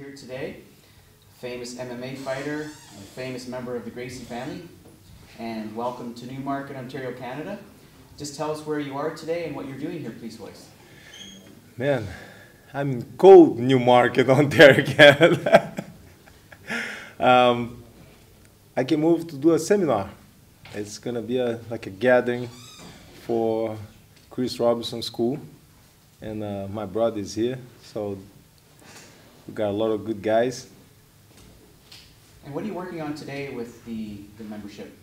here today, famous MMA fighter, and famous member of the Gracie family, and welcome to Newmarket, Ontario, Canada. Just tell us where you are today and what you're doing here, please, Royce. Man, I'm in cold Newmarket, Ontario, Canada. I came over to do a seminar. It's gonna be like a gathering for Chris Robinson School, and my brother is here, so we got a lot of good guys. And what are you working on today with the membership?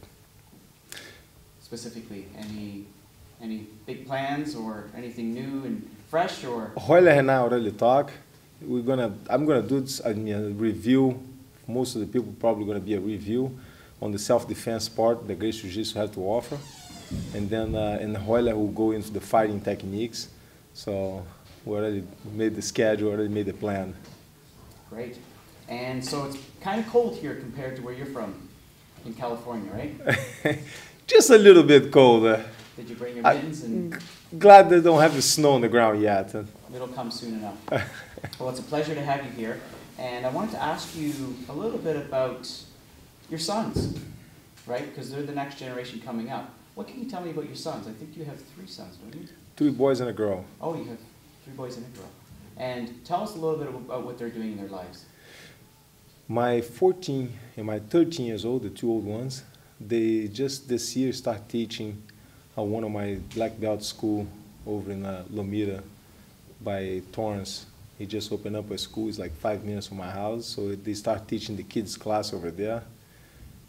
Specifically, any big plans or anything new and fresh, or? Royler and I already talk. I'm gonna do a review. Most of the people probably gonna be a review on the self-defense part that Gracie Jiu-Jitsu has to offer, and then Royler will go into the fighting techniques. So we already made the schedule, already made the plan. Great. And so it's kind of cold here compared to where you're from, in California, right? Just a little bit colder. Did you bring your mittens? And glad they don't have the snow on the ground yet. It'll come soon enough. Well, it's a pleasure to have you here. And I wanted to ask you a little bit about your sons, right? Because they're the next generation coming up. What can you tell me about your sons? I think you have 3 sons, don't you? 3 boys and a girl. Oh, you have 3 boys and a girl. And tell us a little bit about what they're doing in their lives. My 14 and my 13 years old, the 2 old ones, they just this year start teaching at one of my black belt school over in Lomita by Torrance. He just opened up a school. It's like 5 minutes from my house, so they start teaching the kids class over there.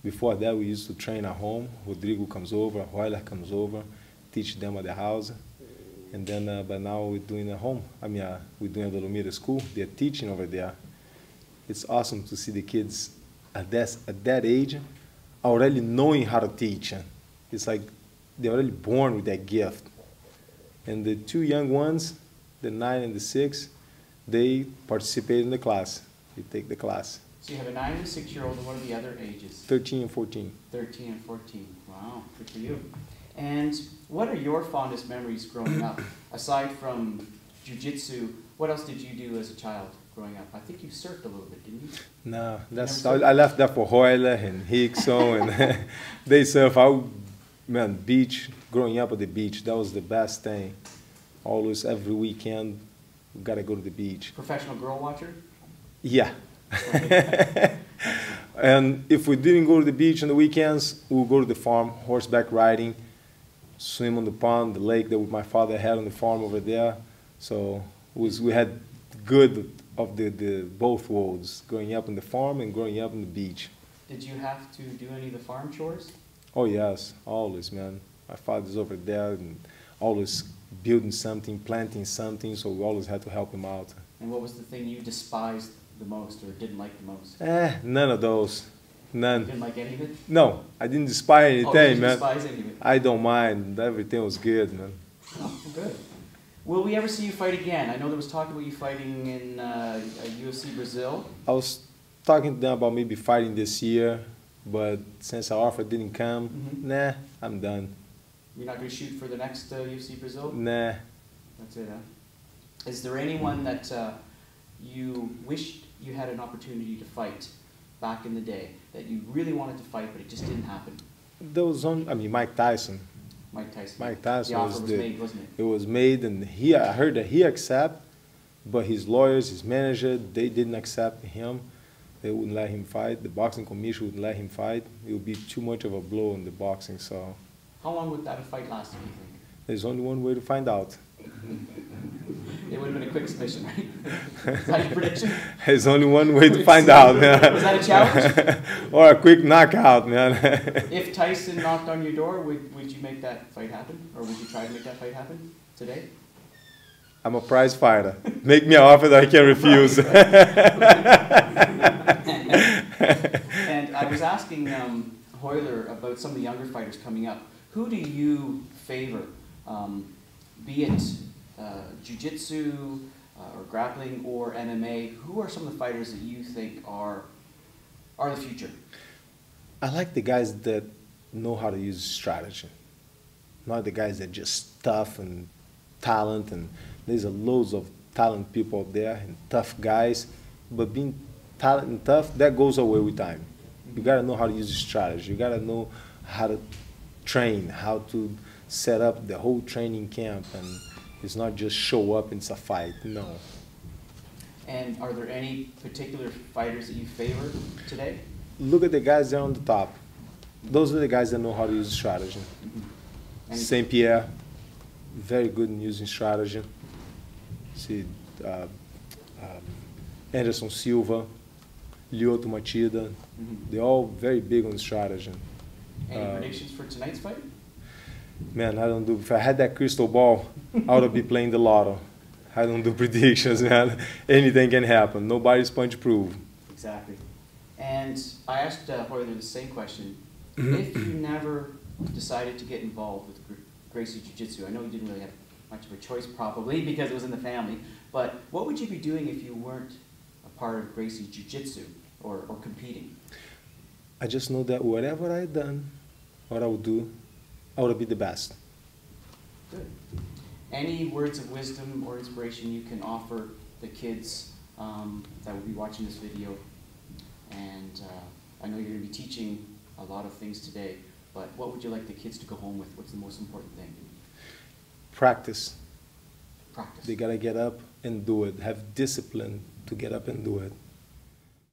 Before that, we used to train at home. Rodrigo comes over, Royler comes over, teach them at the house. And then, but now we're doing at home. I mean, we're doing at the Lomita school. They're teaching over there. It's awesome to see the kids at that age already knowing how to teach. It's like they're already born with that gift. And the 2 young ones, the 9 and the 6, they participate in the class. They take the class. So you have a 9 and a 6-year-old, and what are the other ages? 13 and 14. 13 and 14. Wow, good for you. And what are your fondest memories growing up? Aside from jiu-jitsu, what else did you do as a child growing up? I think you surfed a little bit, didn't you? No, I left that for Royler and Hickson, and they surf. Man, beach, growing up at the beach, that was the best thing. Always, every weekend, we gotta go to the beach. Professional girl watcher? Yeah. And if we didn't go to the beach on the weekends, we would go to the farm, horseback riding, swim on the pond, the lake that my father had on the farm over there. So we had good of the both worlds, growing up on the farm and growing up on the beach. Did you have to do any of the farm chores? Oh yes, always, man. My father's over there and always building something, planting something, so we always had to help him out. And what was the thing you despised the most or didn't like the most? None of those. None. You didn't like any of it? No, I didn't despise anything, you didn't man. Despise any of it? I don't mind. Everything was good, man. Oh, good. Will we ever see you fight again? I know there was talk about you fighting in UFC Brazil. I was talking to them about maybe fighting this year, but since our offer didn't come, nah, I'm done. You're not going to shoot for the next UFC Brazil? Nah. That's it, huh? Is there anyone that you wished you had an opportunity to fight back in the day, that you really wanted to fight, but it just didn't happen? There was Mike Tyson. Mike Tyson. Mike Tyson. The offer was made, wasn't it? It was made, and I heard that he accepted, but his lawyers, his manager, they didn't accept him. They wouldn't let him fight. The boxing commission wouldn't let him fight. It would be too much of a blow in the boxing, so. How long would that fight last, do you think? There's only one way to find out. It would have been a quick submission, right? Is that your prediction? There's only one way to find out. Was that a challenge? Or a quick knockout, man. If Tyson knocked on your door, would you make that fight happen? Or would you try to make that fight happen today? I'm a prize fighter. Make me an offer that I can refuse. And I was asking Royler about some of the younger fighters coming up. Who do you favor, be it jiu-jitsu or grappling or MMA? Who are some of the fighters that you think are the future? I like the guys that know how to use strategy, not the guys that just tough and talent. And there's loads of talented people out there and tough guys, but being talented and tough, that goes away with time. You gotta know how to use strategy. You gotta know how to train, how to set up the whole training camp, and it's not just show up and it's a fight. No. And are there any particular fighters that you favor today? Look at the guys there on the top. Those are the guys that know how to use strategy. St. Pierre, very good in using strategy. See, Anderson Silva, Lyoto Machida, they're all very big on strategy. Any predictions for tonight's fight? Man, I don't do, if I had that crystal ball, I would be playing the lotto. I don't do predictions, man. Anything can happen. Nobody's punch proof. Exactly. And I asked Royler the same question. If you never decided to get involved with Gracie Jiu-Jitsu, I know you didn't really have much of a choice probably because it was in the family, but what would you be doing if you weren't a part of Gracie Jiu-Jitsu or competing? I just know that whatever I've done, what I would do, I would be the best. Good. Any words of wisdom or inspiration you can offer the kids that will be watching this video? And I know you're going to be teaching a lot of things today, but what would you like the kids to go home with? What's the most important thing? Practice. Practice. They got to get up and do it. Have discipline to get up and do it.